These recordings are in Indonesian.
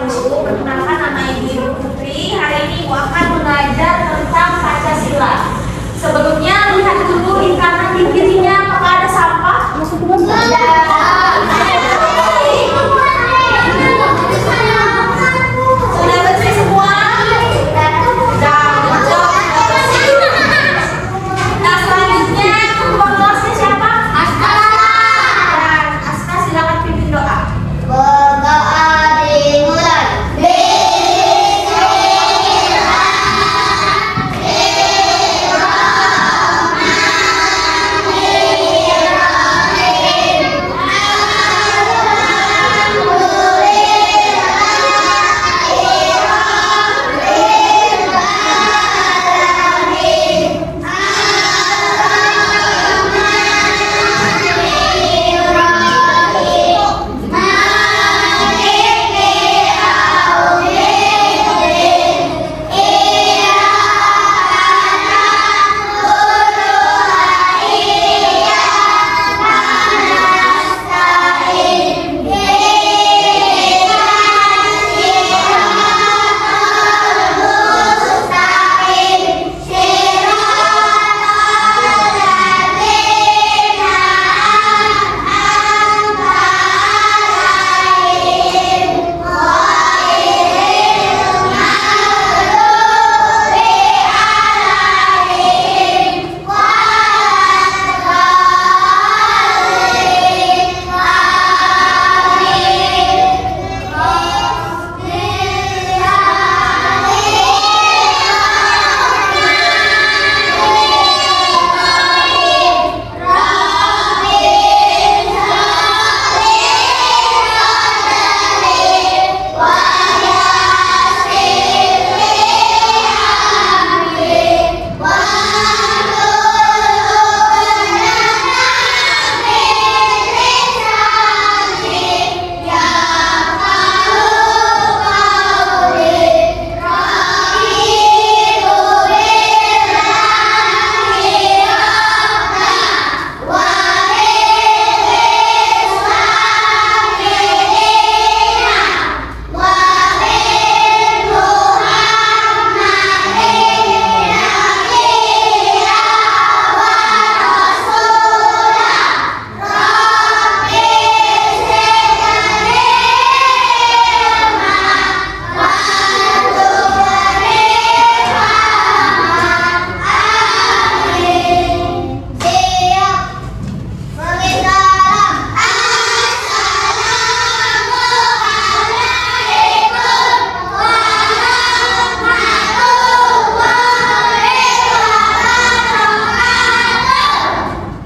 dulu. Perkenalkan, nama Ibu Putri. Hari ini Ibu akan mengajar tentang Pancasila. Sebelumnya lihat dulu di kanan di kirinya apakah ada sampah? Sudah bersih semua? Nah, selanjutnya ketua kelasnya siapa? Aska. Dan Aska silakan pimpin doa. Berdoa dimulai.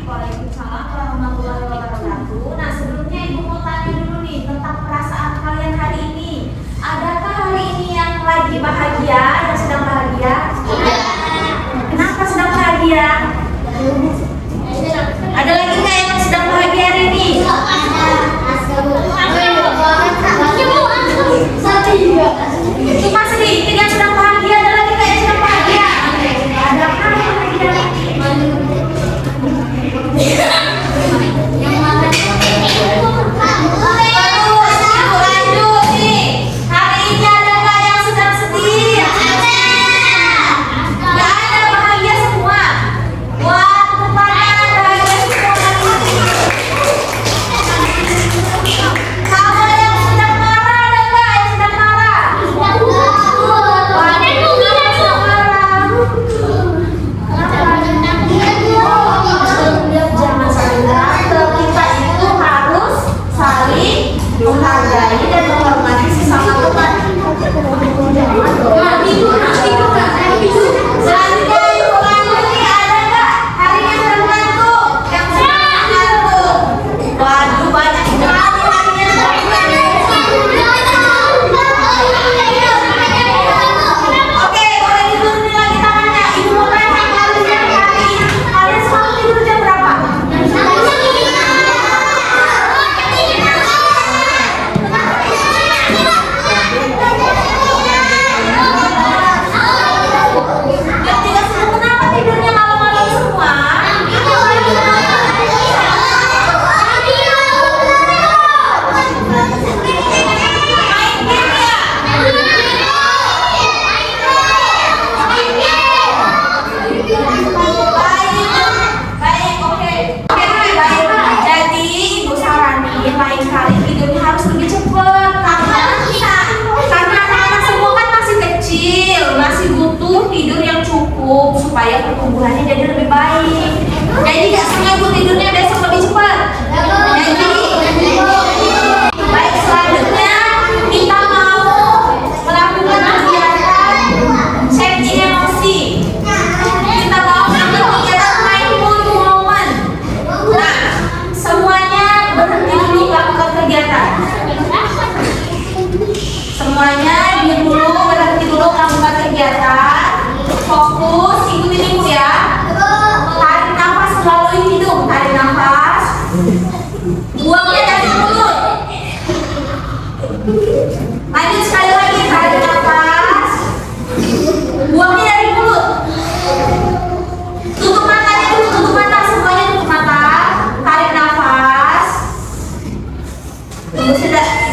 Waalaikumsalam warahmatullahi wabarakatuh. Nah, sebelumnya Ibu mau tanya dulu nih tentang perasaan kalian hari ini. Adakah hari ini yang lagi bahagia, yang sedang bahagia? Kenapa sedang bahagia? Ada lagi nggak yang sedang bahagia hari ini? Cuma sedikit yang sedang bahagia, ada lagi nggak yang sedang bahagia? Adakah yang lagi lanjut nih. Hari ini ada nggak yang sedang sedih? Nggak ada, bahagia semua. Wah, rupanya bahagia semua hari ini. Kalau yang sedang marah ada nggak yang sedang marah? Wah, sedang marah. Jangan saling berantem. Kita itu harus saling menghargai dan menghormati sesama teman. Selanjutnya Ibu lanjut nih, ada nggak hari yang sedang ngantuk? Yang sedang ngantuk? Waduh, banyak sekali hari yang sedang ngantuk. Oke, boleh diturunin lagi tangannya. Ibu mau tanya, kalian hari ini kalian selalu tidur jam berapa?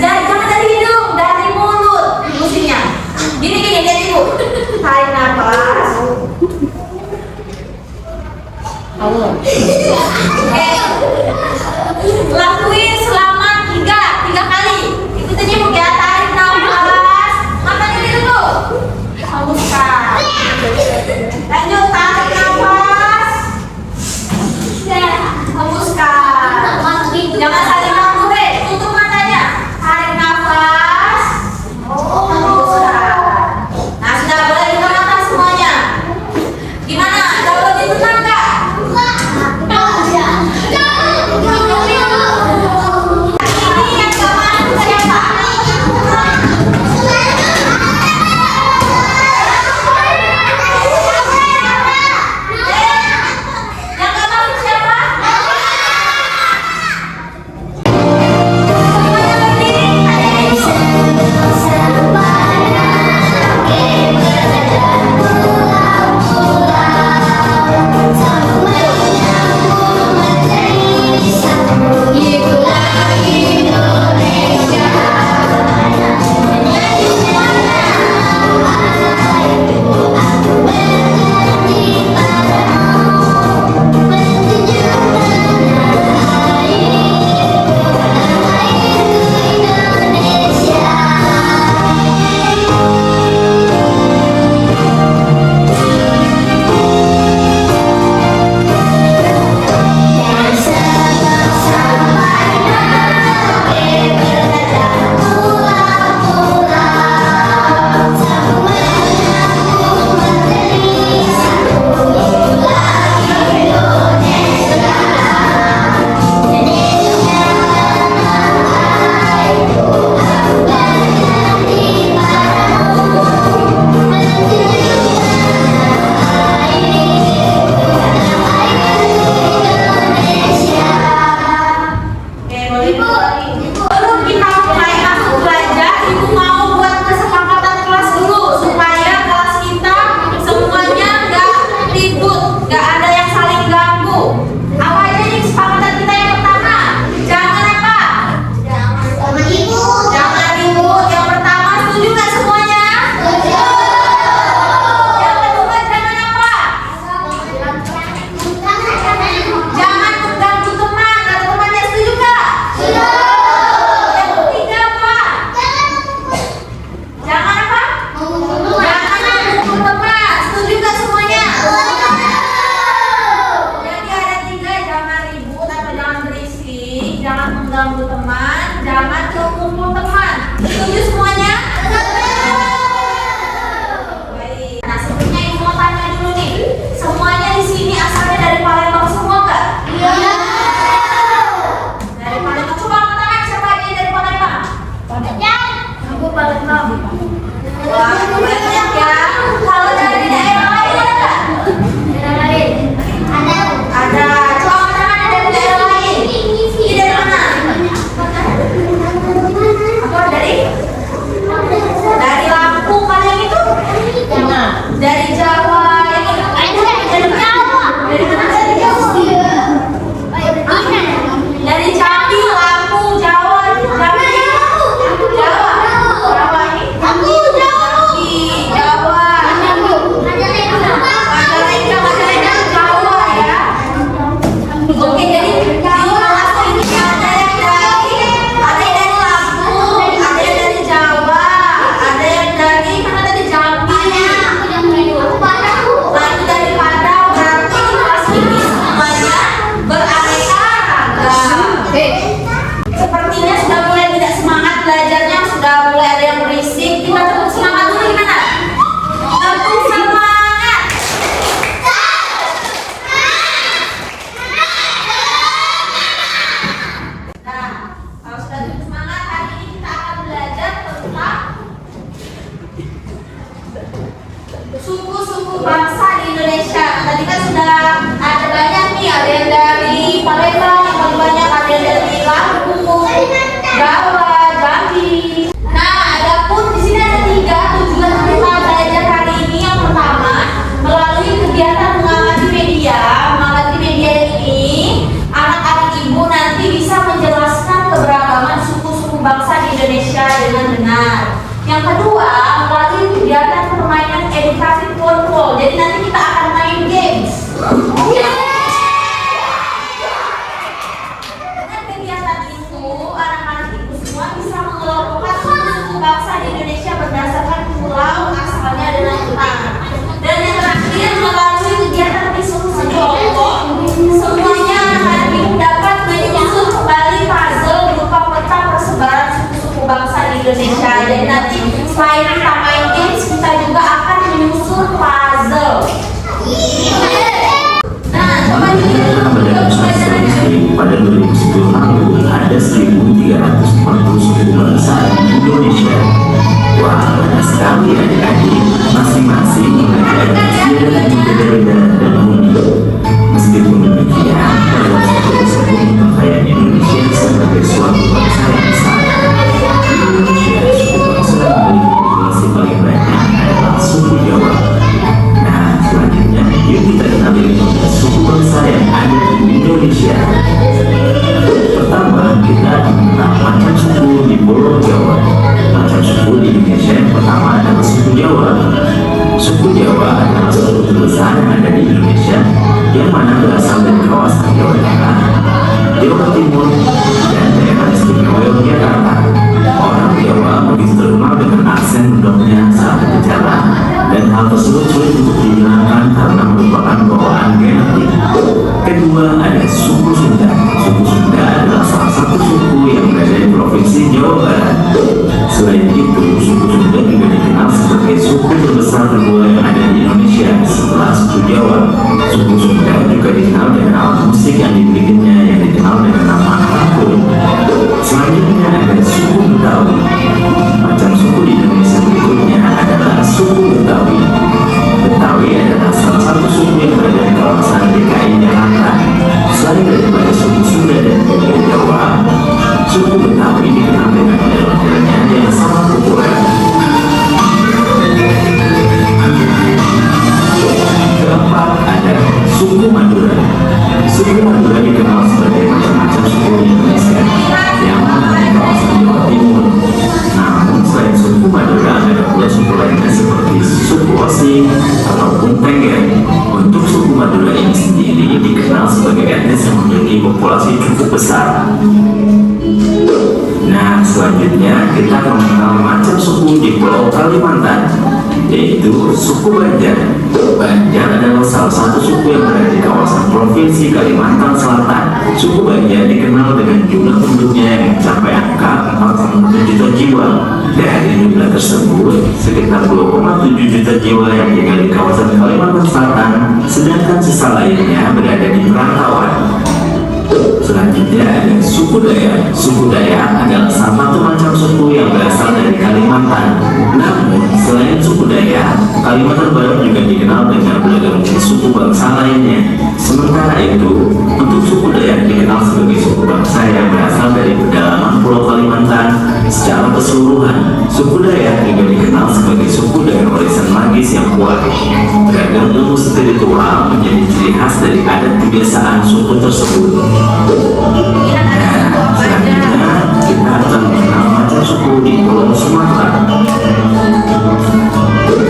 Jangan dari hidung, dari mulut. Musimnya. Gini lihat ibu. Tarik nafas. Oke. Lakuin selama tiga kali. Ikutin ibu ya. Tarik nafas. Matanya dulu. Hembuskan. Lanjut tarik nafas. Hembuskan. Jangan saling nafas deh. Tutup matanya. Tarik nafas. Hembuskan. Nah sudah boleh buka mata semuanya. Gimana? Udah lebih tenang nggak? Indonesia dengan benar. Yang kedua, melalui kegiatan permainan edukatif kontrol. Jadi nanti kita akan main games. Dengan kegiatan itu, anak-anak itu semua bisa mengelompokkan suku bangsa di Indonesia berdasarkan pulau asalnya dan lautan. Dan yang terakhir, melalui kegiatan diskusi kelompok, semuanya anak-anak itu dapat menyusun kembali puzzle berupa peta persebaran suku-suku bangsa di Indonesia. Jadi nanti selain kita main games, kita juga akan menyusun puzzle. Nah, coba pada 2010 lalu ada 1.340 suku bangsa di Indonesia. Wah, banyak sekali adik-adik, masing-masing memiliki adat istiadat yang berbeda-beda dan unik. Meskipun demikian, dalam satu kesatuan kekayaan Indonesia sebagai suatu bangsa yang besar. Di Indonesia, suku bangsa memiliki populasi paling banyak adalah suku Jawa. Nah, selanjutnya, yuk kita kenali 15 suku bangsa yang ada di Indonesia. Pertama, kita mengenal macam suku di Pulau Jawa. Macam suku di Indonesia yang pertama adalah suku Jawa. Suku Jawa adalah suku terbesar yang ada di Indonesia, yang mana berasal dari kawasan Jawa Tengah, Jawa Timur, dan daerah istimewa Yogyakarta. Orang Jawa begitu terkenal dengan aksen mendongnya saat berbicara, dan hal tersebut sulit untuk dihilangkan karena merupakan bawaan genetik. Kedua, ada suku Sunda. Suku Sunda adalah salah satu suku yang berada di Provinsi Jawa Barat. Selain itu, suku Sunda juga dikenal sebagai suku terbesar kedua yang ada di Indonesia setelah suku Jawa. Suku Sunda juga dikenal dengan alat musik yang dimilikinya yang dikenal dengan nama angklung. Selanjutnya ada suku Betawi. Macam suku di Indonesia berikutnya adalah suku Betawi. Betawi adalah salah satu suku yang berada di kawasan DKI Jakarta. Selain daripada suku Sunda dan suku Jawa, suku Betawi dikenal dengan model-modelnya yang sangat populer. Keempat ada suku Madura. Suku Madura dikenal sebagai macam-macam suku di Indonesia yang ada di kawasan Jawa Timur. Namun selain suku Madura ada pula suku lainnya seperti suku Osing ataupun Tengger. Untuk suku Madura ini sendiri dikenal sebagai etnis yang memiliki populasi cukup besar. Nah, selanjutnya kita akan mengenal macam suku di Pulau Kalimantan, yaitu suku Banjar. Banjar adalah salah satu suku yang berada di kawasan Provinsi Kalimantan Selatan. Suku Banjar dikenal dengan jumlah penduduknya yang mencapai angka 4,7 juta jiwa. Dari jumlah tersebut, sekitar 2,7 juta jiwa yang tinggal di kawasan Kalimantan Selatan, sedangkan sisa lainnya berada di perantauan. Selanjutnya ada suku Dayak. Suku Dayak adalah salah satu macam suku yang berasal dari Kalimantan. Namun, selain suku Dayak, Kalimantan Barat juga dikenal dengan beragam jenis suku bangsa lainnya. Sementara itu, untuk suku Dayak dikenal sebagai suku bangsa yang berasal dari pedalaman Pulau Kalimantan secara keseluruhan. Suku Dayak juga dikenal sebagai suku dengan warisan magis yang kuat. Beragam ilmu spiritual menjadi ciri khas dari adat kebiasaan suku tersebut. Nah, selanjutnya kita akan mengenal macam suku di Pulau Sumatera.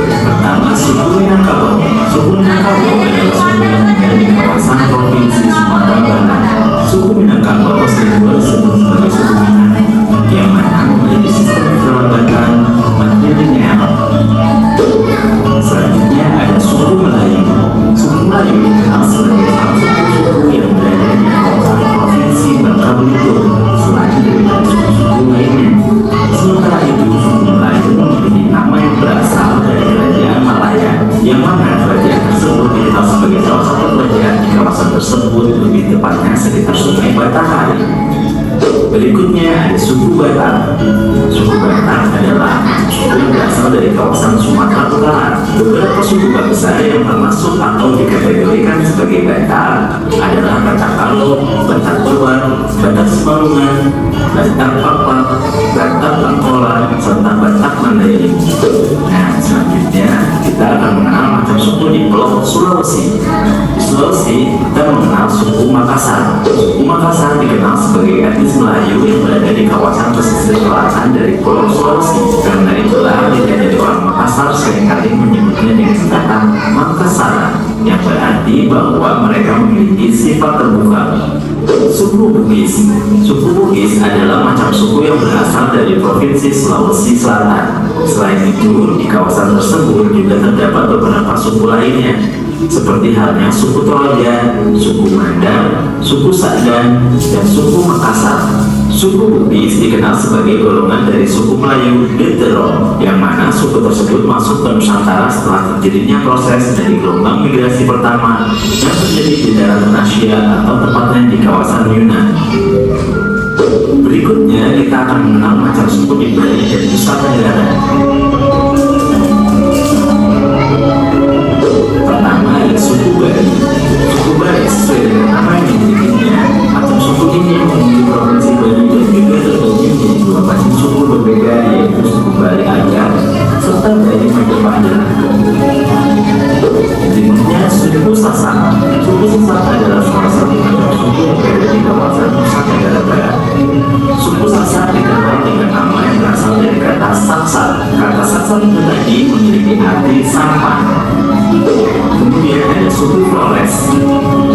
Pertama, suku Minangkabau. Suku Minangkabau adalah suku yang tinggal di kawasan Provinsi Sumatera Barat. Suku Minangkabau sering disebut sebagai suku Minang, yang mana memiliki sistem kekerabatan matrilineal. Selanjutnya ada suku Melayu. Suku Melayu dikenal sebagai salah satu suku yang berada di kawasan Provinsi Bangka Belitung. Selain dari suku-suku lainnya, sementara itu suku Melayu memiliki nama yang berasal dari Kerajaan Malaya, yang mana kerajaan tersebut dikenal sebagai salah satu kerajaan di kawasan tersebut, lebih tepatnya sekitar Sungai Batanghari. Berikutnya ada suku Batak. Suku Batak adalah suku yang berasal dari kawasan Sumatera Utara. Beberapa suku bangsa yang termasuk atau dikategorikan sebagai Batak adalah Batak Kalo, Batak Luar, Batak Simalungan, Batak Papak, Batak Angkola, serta Batak Mandailing. Nah, selanjutnya kita akan mengenal macam suku di Pulau Sulawesi. Di Sulawesi kita mengenal suku Makassar. Makassar. Suku Makassar dikenal sebagai etnis Melayu yang berada di kawasan pesisir selatan dari Pulau Sulawesi. Karena itulah jadi orang Makassar seringkali menyebutnya dengan kata Makassaran, yang berarti bahwa mereka memiliki sifat terbuka. Suku Bugis. Suku Bugis adalah macam suku yang berasal dari Provinsi Sulawesi Selatan. Selain itu, di kawasan tersebut juga terdapat beberapa suku lainnya, seperti halnya suku Tolayan, suku Mandar, suku Sadan, dan suku Makassar. Suku Bugis dikenal sebagai golongan dari suku Melayu Detero, yang mana suku tersebut masuk ke Nusantara setelah terjadinya proses dari gelombang migrasi pertama yang terjadi di daratan Asia atau tepatnya di kawasan Yunan. Berikutnya kita akan mengenal macam suku di Bali dan Nusa Tenggara. Pertama ada suku Bali. Suku Bali sesuai dengan nama yang dimilikinya, macam suku ini memiliki provinsi Bali dan juga terbagi menjadi dua macam suku berbeda, yaitu suku Bali Ajar serta Bali Majapahit. Berikutnya suku Sasak. Suku Sasak adalah salah satu macam suku yang berada di kawasan Nusa Tenggara Barat. Suku Sasak dikenal dengan nama yang berasal dari kata Saksar. Kata Saksar itu tadi memiliki arti sampan. Kemudian ada suku Flores.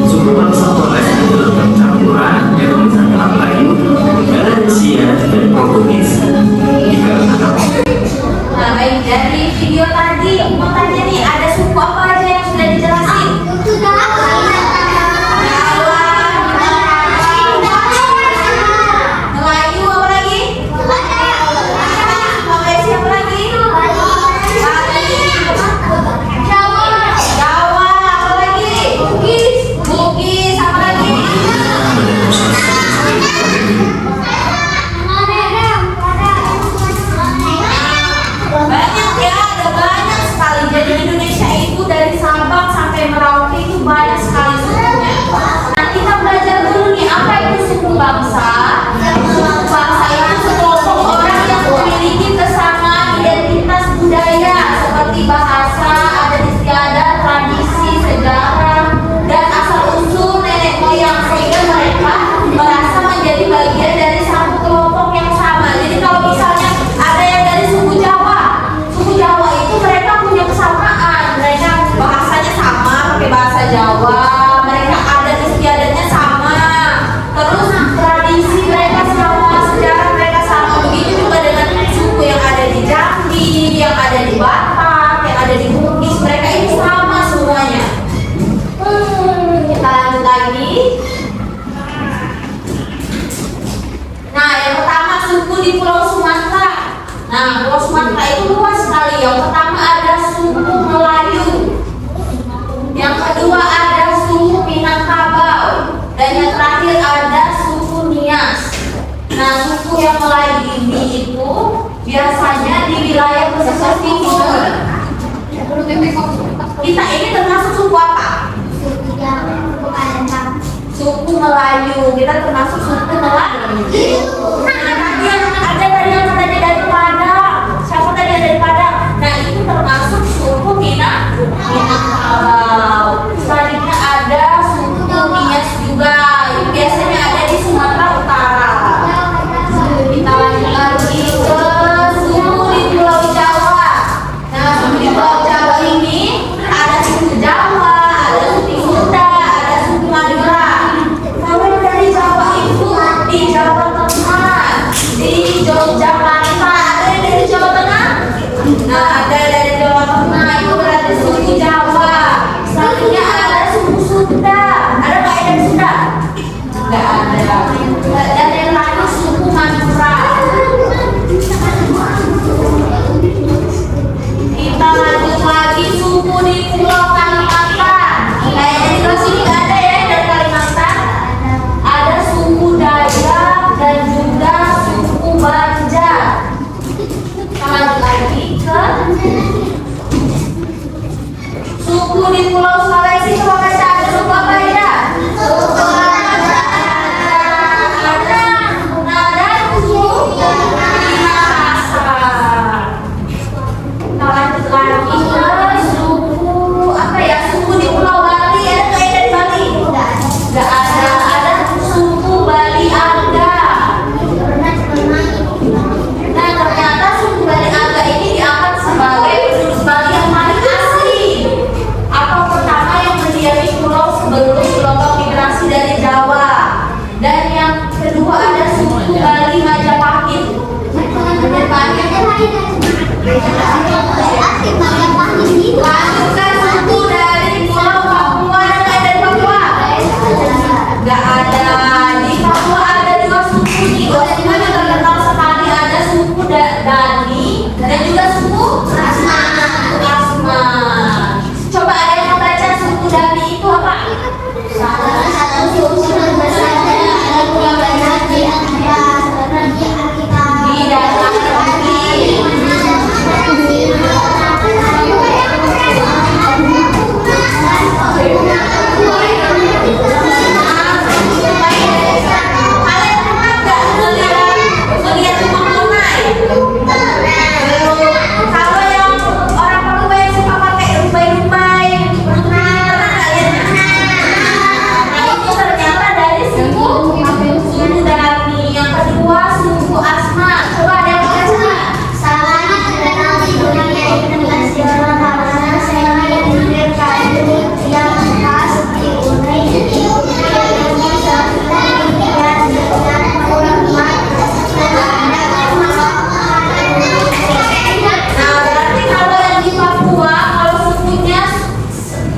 Suku bangsa Flores adalah campuran yang Nusantara Melayu, Malaysia, dan Portugis. Dikarenakan Nah, baik, dari video tadi mau tanya nih, ada suku apa aja yang sudah dijelasin? Melayu, apa lagi? Malaysia, apa lagi? Jawa, apa lagi? Bugis, apa lagi? Banyak ya, ada banyak sekali. Jadi Indonesia itu dari Sabang sampai Merauke itu banyak sekali sukunya. Nah, kita belajar dulu nih, apa itu suku bangsa? Suku bangsa itu sekelompok orang yang memiliki kesamaan identitas budaya seperti bahasa, adat istiadat, tradisi, sejarah, dan asal-usul nenek moyang, sehingga mereka merasa menjadi bagian dari satu kelompok yang sama. Jadi kalau misalnya ada yang dari suku Jawa itu mereka punya kesamaan, mereka bahasanya sama, pakai bahasa Jawa, mereka adat istiadatnya sama, terus tradisi mereka sama, sejarah mereka sama. Begitu juga dengan suku yang ada di Jambi, yang ada di Batak, yang ada di Bugis, mereka ini sama semuanya. Kita lanjut lagi. Nah, yang pertama suku di Pulau Sumatera. Nah, Pulau Sumatera itu luas sekali. Yang pertama ada suku Melayu, yang kedua ada suku Minangkabau, dan yang terakhir ada suku Nias. Nah, suku yang Melayu ini itu biasanya di wilayah pesisir timur. Kita ini termasuk suku apa? Suku Melayu. Kita termasuk suku Melayu. Nah, tadi yang ada dari yang katanya dari Padang. Siapa tadi yang dari Padang? Nah, itu termasuk suku Minangkabau. Selanjutnya ada suku Nias juga. Itu biasanya ada di Sumatera Utara. Kita lanjut lagi ke suku di Pulau Jawa. Nah, suku di Pulau Jawa ini ada suku Jawa, ada suku Sunda, ada suku Madura. Kalau dari Jawa itu di Jawa Tengah, di Lanjutkan suku dari Pulau Papua dan dari Papua. Gak ada. Di Papua ada dua suku nih. Dua yang terkenal sekali, ada suku Dani dan juga suku Asma. Coba ada yang baca suku Dani itu apa? Salah satu suku terbesar dan paling banyak di Di dalam negeri. Kalian pernah nggak melihat rumah tunai? Kalau yang orang Papua yang suka pakai rumbai-rumbai, pernah nggak lihat? Nah, itu ternyata dari suku Dani. Yang kedua suku Asma. Coba ada yang baca. sangat terkenal di dunia internasional karena seni yang kayu yang khas diunik dengan seperti dengan hormat terhadap Nah, berarti kalau yang di Papua, kalau sukunya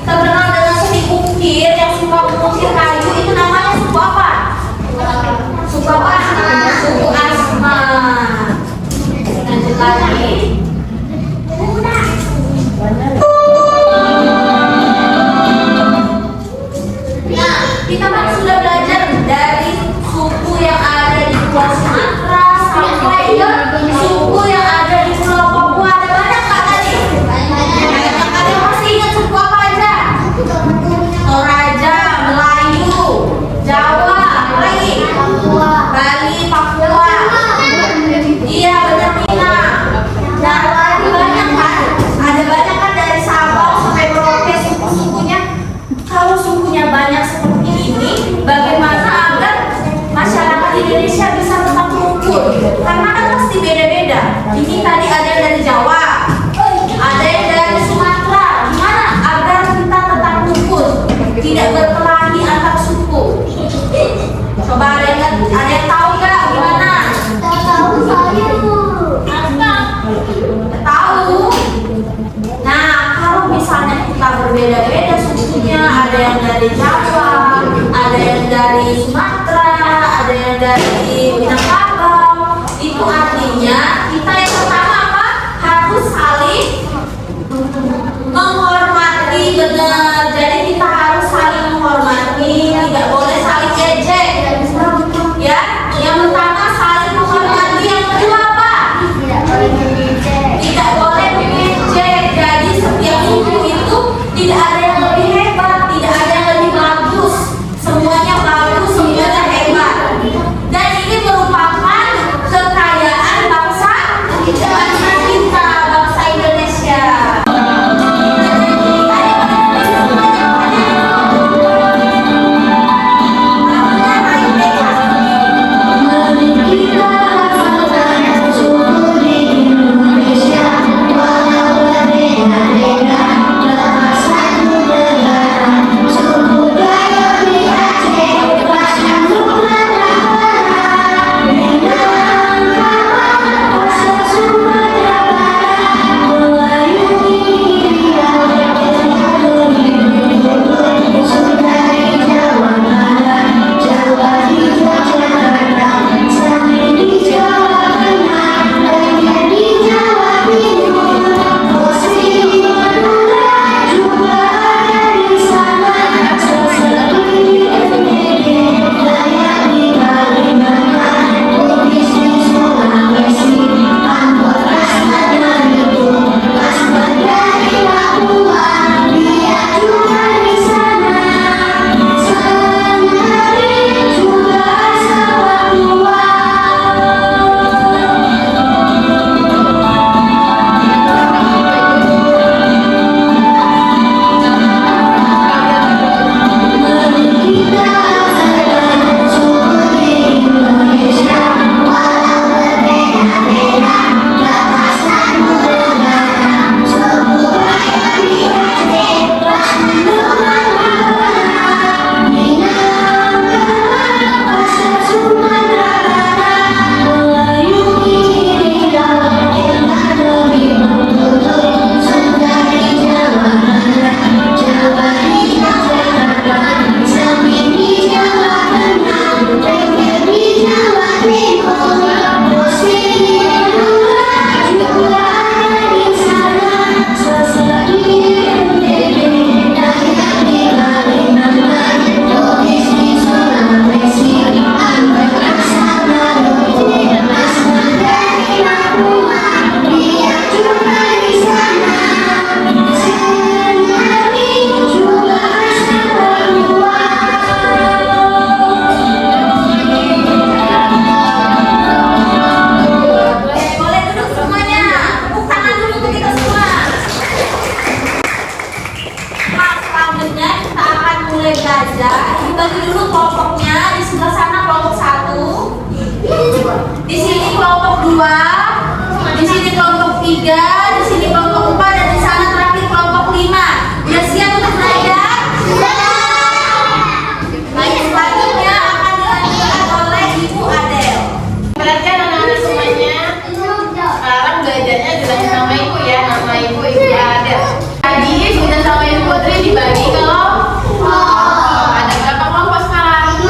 terkenal dengan seni ukir yang suka mengukir kayu, itu namanya suku apa? Suku apa? Suku Asma. Lanjut lagi. Nah, kita kan sudah belajar dari suku yang ada di Pulau Sumatera sampai ke suku yang ada di Pulau Papua. Ada banyak nggak tadi? Kalian masih ingat suku apa aja? Toraja, Melayu, Jawa, apa lagi? Bali, Papua. Iya, benar Mina. Nah, lagi banyak kan? Ada banyak kan dari Sabang sampai Merauke suku-sukunya. Kalau sukunya banyak seperti ini, bagaimana agar masyarakat Indonesia bisa tetap rukun? Karena kan pasti beda-beda. Ini tadi ada yang dari Jawa, ada yang dari Sumatera. Gimana agar kita tetap rukun, tidak berkelahi antar suku? Coba ada yang tahu nggak gimana? tahu saya Tahu? Nah, kalau misalnya kita berbeda-beda sukunya, ada yang dari Jawa, ada yang dari Sumatera, ada yang dari Minangkabau, itu artinya kita yang pertama apa? Harus saling menghormati, benar. Jadi kita harus saling menghormati, tidak boleh saling ejek. Ya, yang pertama saling menghormati, yang kedua apa? tidak boleh mengejek. Tidak boleh mengejek. Jadi setiap suku itu tidak ada yang lebih hebat, tidak ada yang lebih bagus. Semuanya bagus, semuanya 3, di sini kelompok 4, dan di sana terakhir kelompok 5. Udah siap untuk belajar? Baik, selanjutnya akan dilanjutkan oleh Ibu Adel. Perhatikan anak-anak semuanya. Sekarang belajarnya dilanjut sama Ibu ya. Nama Ibu Adel. Tadi sudah sama Ibu Putri dibagi kelompok. Ada berapa kelompok sekarang?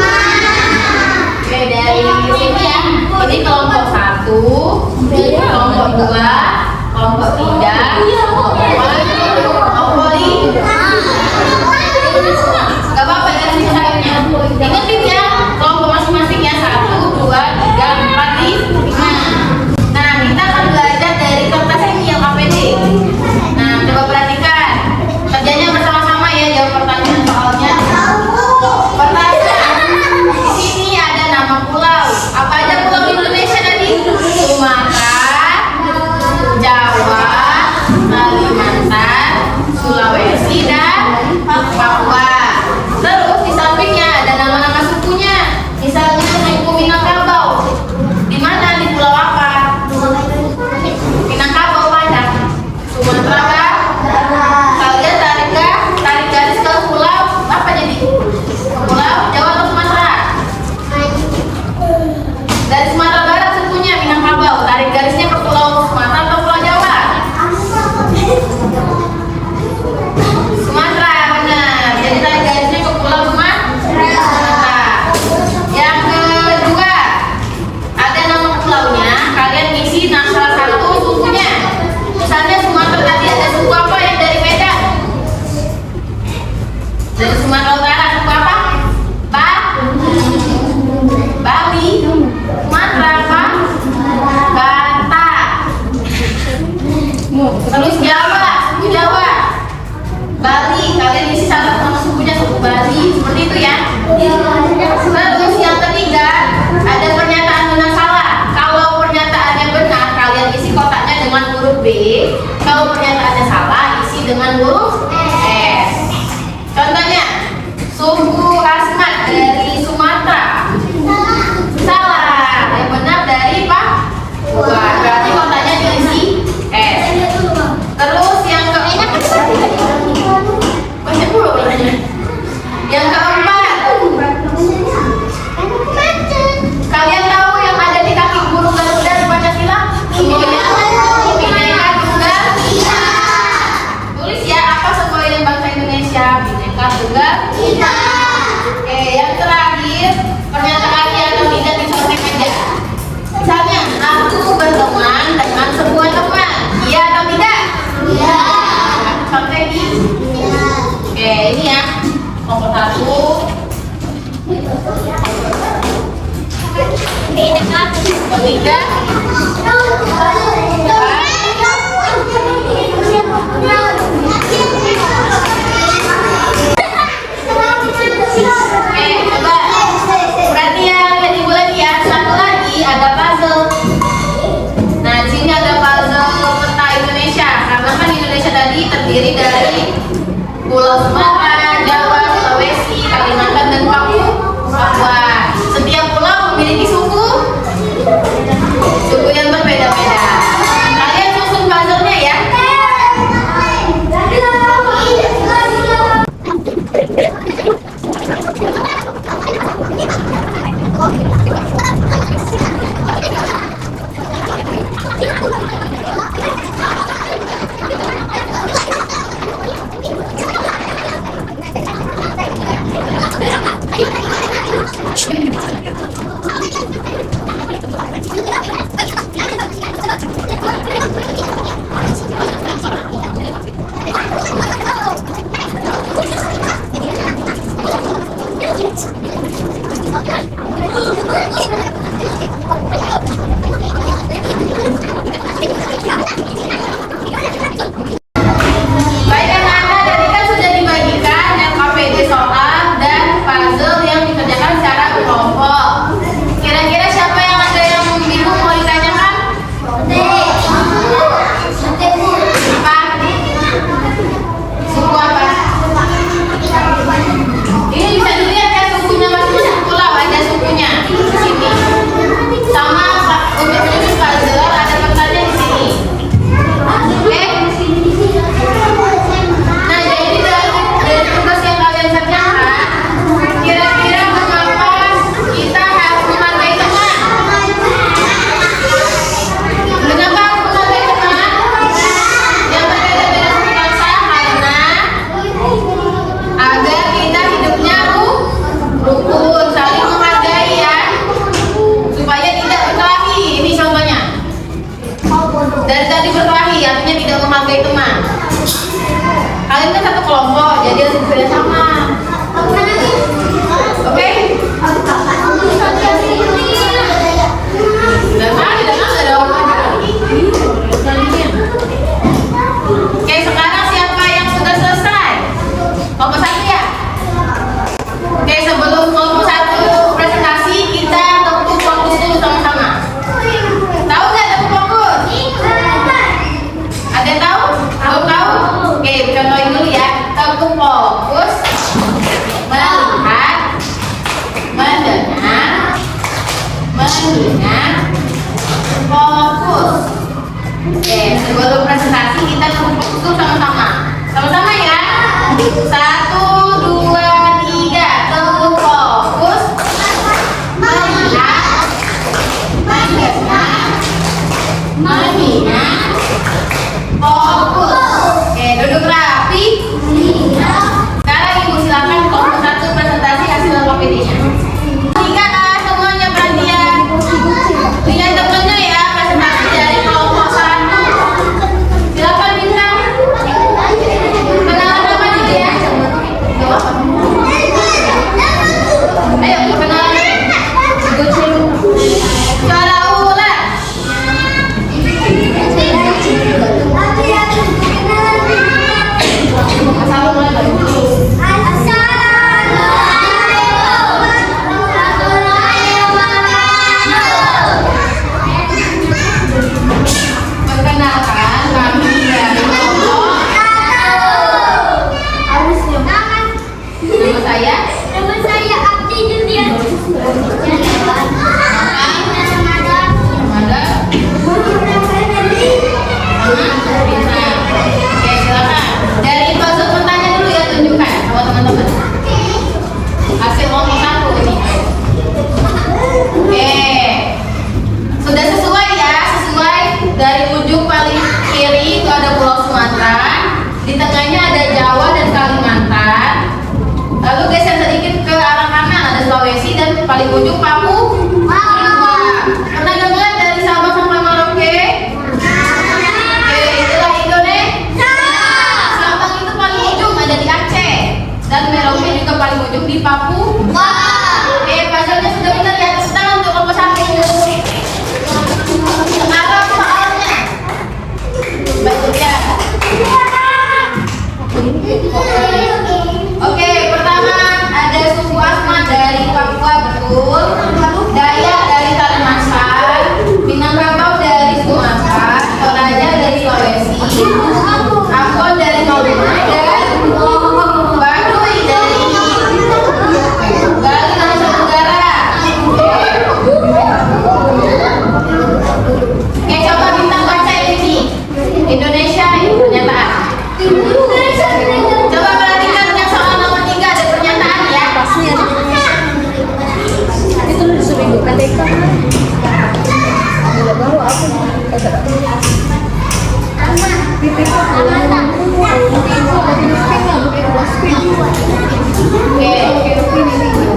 Oke, dari sini ya. Ini kelompok 1, kelompok 2, kelompok 3, kelompok 4, kelompok 5. Gak apa-apa ya sisanya. Ingetin ya, kelompok masing-masing ya. 1, 2, 3, 4, 5. Nah, kita akan belajar dari kertas ini yang APD. Nah, coba perhatikan. Kerjanya bersama-sama ya, jawab pertanyaan soalnya. Pertanyaan. Di sini ada nama pulau. Apa aja pulau di Indonesia tadi? Sumatera, Jawa, Kalimantan, Sulawesi, dan Papua. Terus di sampingnya ada nama-nama sukunya. Misalnya suku Minangkabau. Di mana? Di pulau apa? Minangkabau mana? Sumatera kan? Kalian tarik garis ke pulau apa jadi? Ke pulau Jawa atau Sumatera? Dari Sumatera Barat sukunya Minangkabau. Tarik garisnya ke pulau Sumatera atau pulau Jawa? Sumatera, benar. Jadi tarik garisnya ke pulau Sumatera. Yang kedua, ada nama pulaunya. Kalian isi salah satu sukunya. Misalnya Sumatera tadi ada suku apa yang dari Medan? Dari Sumatera Utara suku apa? Bali. Sumatera apa? Batak. Terus Jawa, suku Jawa. Bali, kalian isi salah satu sukunya, suku Bali. Seperti itu ya. Terus yang ketiga, ada pernyataan benar salah. Kalau pernyataannya benar, kalian isi kotaknya dengan huruf B. Kalau pernyataannya salah, isi dengan huruf S. Contohnya, suku Asmat dari Sumatera. Salah. Yang benar dari Papua. Berarti kotaknya diisi S. Terus yang keempat, banyak dulu bilangnya. Yang keempat, kalian tahu yang ada di kaki burung Garuda di Pancasila? Semboyan Bhinneka Tunggal Ika. Tulis ya, apa semboyan bangsa Indonesia? Bhinneka Tunggal Ika. Oke, yang terakhir, pernyataannya atau tidak dicontek aja. Misalnya, aku berteman dengan sebuah teman. Iya atau tidak? Iya. Contek nih. Oke, ini ya. Nomor 1. Ketiga. Oke, coba. Perhatian, lihat Ibu lagi ya. Satu lagi ada puzzle. Nah, di sini ada puzzle peta Indonesia. Karena kan Indonesia tadi terdiri dari Pulau Sumatera, Jawa, Sulawesi, Kalimantan, dan Papua. Setiap pulau memiliki suku yang berbeda-beda. Kalian susun puzzle-nya ya. Dari tadi berkelahi, artinya tidak menghargai teman. Kalian kan satu kelompok, jadi harus bekerja sama. Oke? Dan ada orang. Oke, sekarang siapa yang sudah selesai? Kelompok 1 ya? Oke, sebelum kelompok 1 presentasi, kita tentu fokus dulu sama-sama. Tahu nggak tentu fokus? Ada yang tahu? Belum tahu? Oke, contohin dulu ya. Tentu fokus, melihat, mendengar, mengingat, fokus. Oke, sebelum presentasi kita tentu fokus dulu sama-sama. Sama-sama ya. 1, 2, 3. Tentu fokus, melihat, mendengar, mengingat, fokus. Oke, duduk rapi. Sekarang ibu silakan kelompok 1 presentasi hasil PPT-nya. Ingat semuanya perhatian. Lihat temennya ya, presentasi dari kelompok 1. Silakan bintang. Kenalan nama juga ya. Ayo kenalan. Suara ulang. Perkenalkan kami dari kelompok. Nama saya. Amanda. Bintang. Oke, silakan. Dari pasal bertanya dulu ya, tunjukkan sama teman-teman. Hasil kelompok 1 ini. Oke. Sudah sesuai ya, sesuai. Dari ujung paling kiri itu ada Pulau Sumatera, di tengahnya ada Jawa dan Kalimantan. Lalu geser sedikit ke arah kanan ada Sulawesi dan paling ujung Papua. Pernah dengar dari Sabang sampai Merauke? Oke, itulah Indonesia. Sabang itu paling ujung ada di Aceh dan Merauke juga paling ujung di Papua. Oke, puzzle-nya sudah benar ya. Tepuk tangan untuk kelompok 1. Sekarang soalnya. Baik ya. Oke, pertama ada suku Asmat dari Papua, betul. Dayak dari Kalimantan, Minangkabau dari Sumatera, Toraja dari Sulawesi, Ambon dari Maluku, dan Baduy dari Bali, Nusa Tenggara. Oke, coba bintang baca ini. Indonesia ini pernyataan. Coba perhatikan yang soal nomor 3 ada pernyataan ya. Itu lu disuruh ibu KTK. Baru aku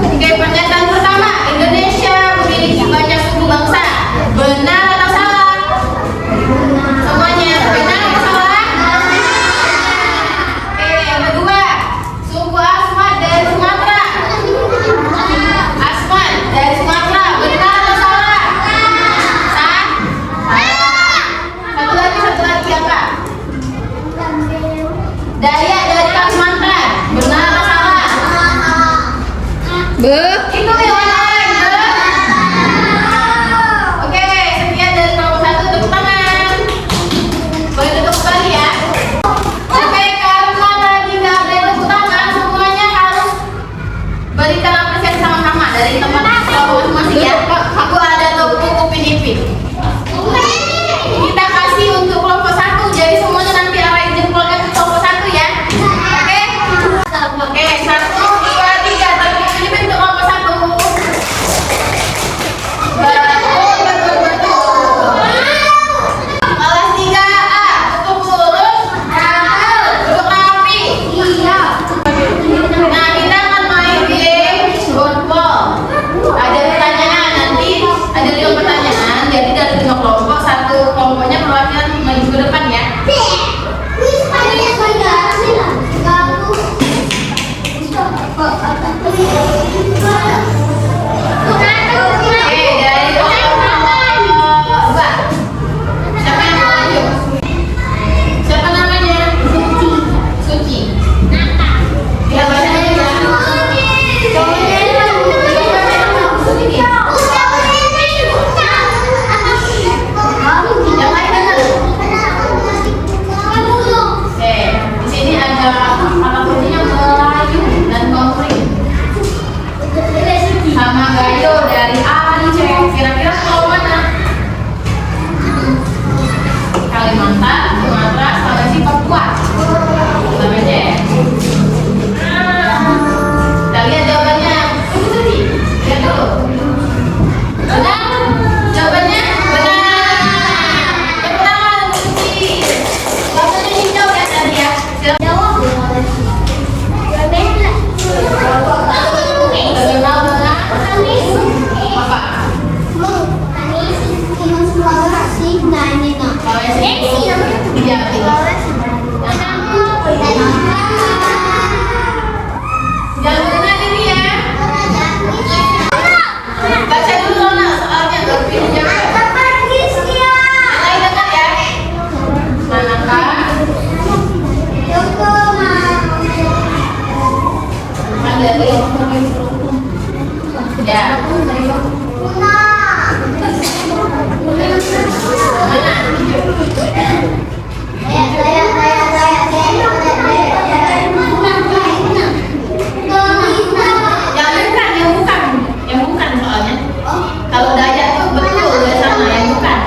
Oke, pernyataan pertama, Indonesia memiliki banyak suku bangsa. Benar atau salah? Semuanya benar atau salah? Oke, yang kedua, suku Asmat dari Sumatera. Asmat dari Sumatera, benar atau salah? Salah. Satu lagi siapa? Dayak dari Kalimantan, benar atau salah? Iya, betul. Jangan berenang ini ya. Baca dulu Nona soalnya nggak pilih jawab. Mulai dengar ya. Manakah? Mandiri. Ya. Yang bukan soalnya. Kalau Dayak tuh betul udah sama yang bukan.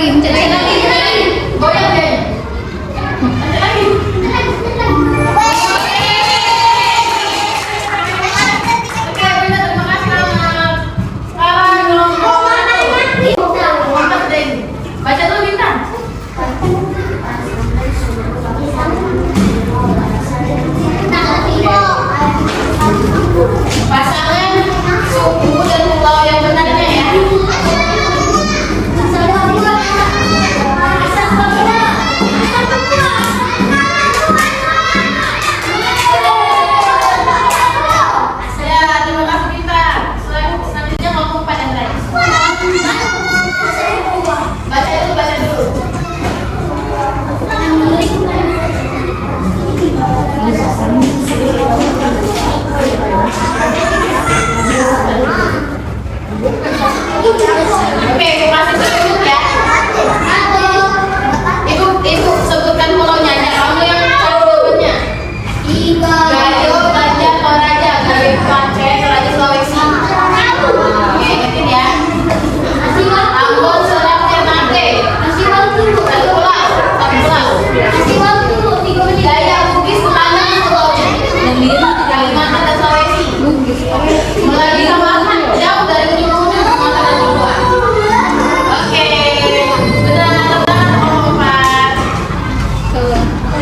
Mencet lagi. Goyang deh. Mencet lagi. Oke, benar, terima kasih Nona. Sekarang Muhammad deh. Baca dulu Bintang. Pasangan suku dan pulau yang benarnya ya. Ya, terima kasih Bintang. Selanjutnya ngomong pada Rais. Baca dulu. Oke, kasih sebut ya. Ibu sebutkan pulaunya aja. Kamu yang tahu jawabannya. Gayo, Banjar, Toraja, Gayo, Aceh, Toraja, Sulawesi. Oke, ingetin ya. Ambon, Selat, Ternate. Satu pulau. Dayak, Bugis, Kuala, Sulawesi. Kalimantan dan Sulawesi. Mulai sama jauh dari ujung-ujung Sumatera dan Papua. Oke, benar nomor 4.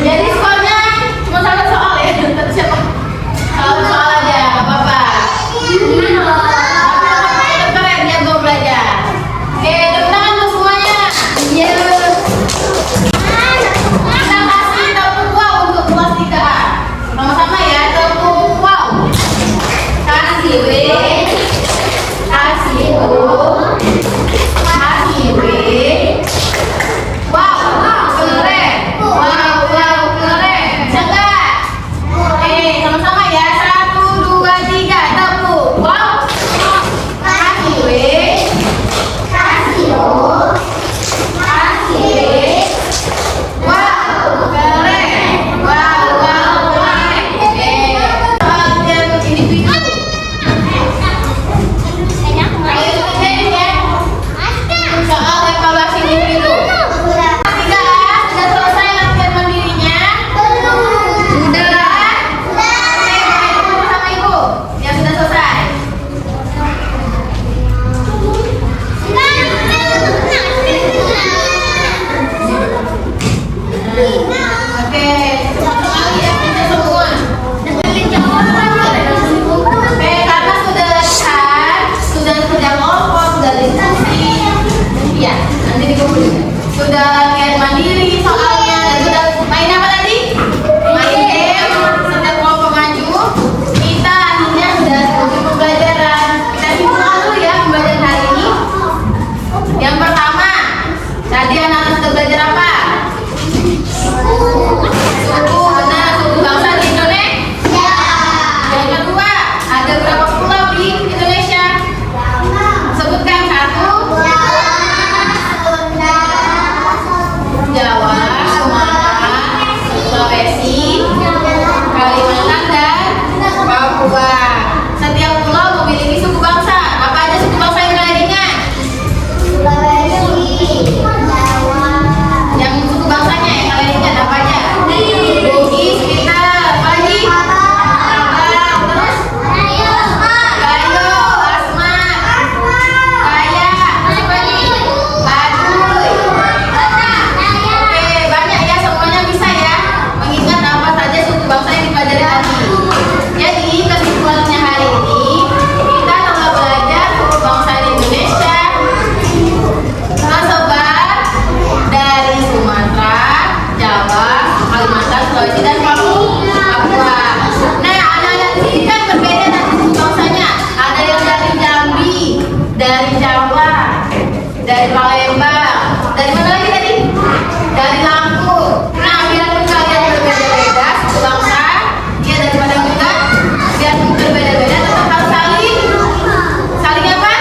Jadi skornya cuma satu soal ya. Siapa? Soal aja, nggak apa-apa. Tapi keren ya gue belajar. Oke, tepuk tangan untuk semuanya. Iya. Kita kasih tepuk wow untuk kelas 3A. Sama-sama ya, tepuk wow. Kasih W, kasih O, kasih W. Wow, keren. Wow, keren. Bisa nggak? Sama-sama ya. 1, 2, 3, tepuk. Wow. Kasih W, kasih O, kasih W. Wow, keren. Wow, keren. Soal yang individu. Ayo ikutin ya. Soal evaluasi individu. 3A sudah selesai latihan mandirinya. Sudah. Oke, pakai ibu sama ibu yang sudah selesai. Oke, soal yang kita semua. Karena sudah lihat, sudah kerja kelompok, sudah diskusi, ya nanti dikumpulin. Sudah lihat mandiri soalnya dan sudah main apa tadi? Main game, setiap kelompok maju. Kita akhirnya sudah setuju pembelajaran. Kita simpulkan dulu ya pembelajaran hari ini. Yang pertama, tadi anak-anak sudah belajar apa? Suku, benar, suku bangsa di Indonesia. Yang kedua, ada berapa pulau di Indonesia? Sebutkan 1. Jawa, Dari mana lagi tadi? Dari Lampung. Nah, biarpun kalian berbeda-beda suku bangsa, ya daripada juga biarpun berbeda-beda tetap harus saling apa?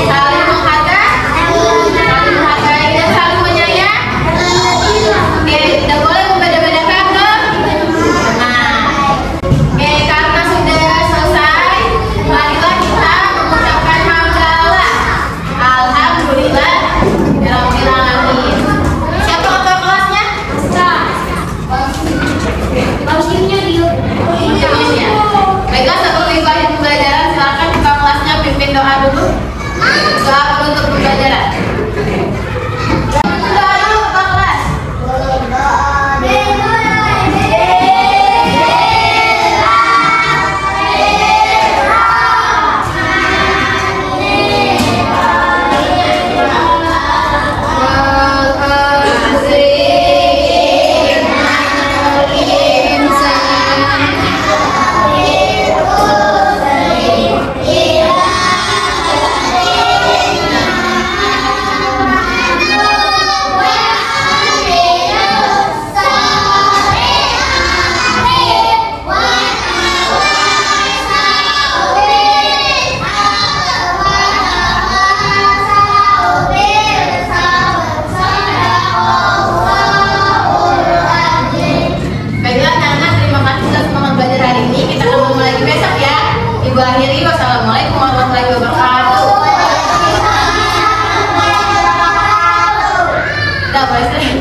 Saling menghargai dan saling menyayang. Oke, tidak boleh membeda-bedakan dong. Nah, oke, karena sudah selesai, marilah kita mengucapkan hamdalah. Alhamdulillah, rabbil alamin. Siapa ketua kelasnya? Baiklah, sebelum dimulai pembelajaran, silakan ketua kelasnya pimpin doa dulu. Doa penutup pembelajaran. Doa dulu ketua kelas. Baiklah anak-anak, terima kasih sudah semangat belajar hari ini. Kita akan ketemu lagi besok ya. Ibu akhiri, wassalamualaikum warahmatullahi wabarakatuh. Udah boleh.